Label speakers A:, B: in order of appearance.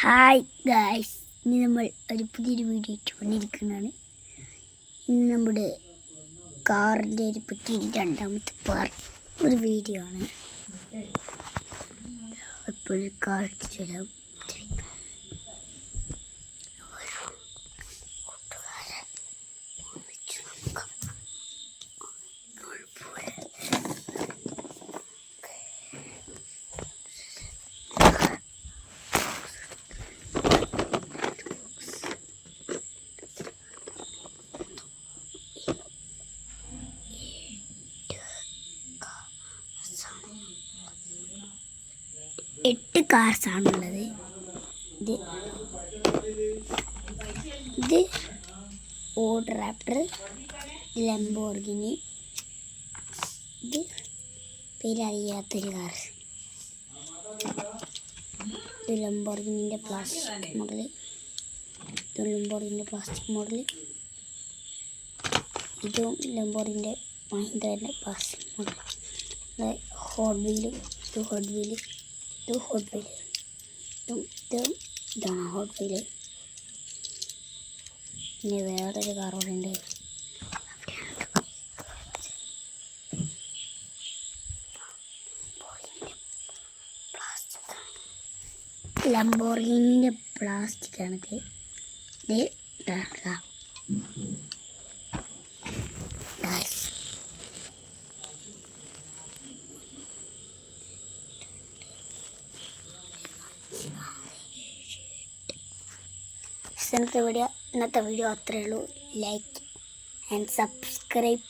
A: Hi guys, ഇന്ന് നമ്മൾ ഒരു പുതിയൊരു വീഡിയോ ഇട്ട് വന്നിരിക്കുന്നതാണ്. ഇന്ന് നമ്മുടെ കാറിൻ്റെ ഒരു പുതിയൊരു രണ്ടാമത്തെ ഒരു വീഡിയോ ആണ്. എപ്പോഴും കാർ ഇട്ടുതരാം. എട്ട് കാർസ് ആണുള്ളത്. ഇത് ഓഡ് റാപ്റ്റർ, ലംബോർഗിനി, ഇത് പേരറിയാത്തൊരു കാർ, ഇത് ലംബോർഗിനിൻ്റെ പ്ലാസ്റ്റിക് മോഡൽ, ഇത് ലംബോർഗിൻ്റെ പ്ലാസ്റ്റിക് മോഡൽ, ഇതും ലംബോർഗിൻ്റെ മഹീന്ദ്രൻ്റെ പ്ലാസ്റ്റിക് മോഡൽ, ഹോട്ട് വീല്, ഇത് ഹോട്ട് വീല്, ഇത് ഹോട്ട് വീല്, ഇതാണ് ഹോട്ട് വീല്. പിന്നെ വേറൊരു കാർ കൂടെ ഉണ്ട്. ലംബോർഗിനിൻ്റെ പ്ലാസ്റ്റിക് ആണിത്. ഇന്നത്തെ വീഡിയോ അത്രയേ ഉള്ളൂ. Like and subscribe.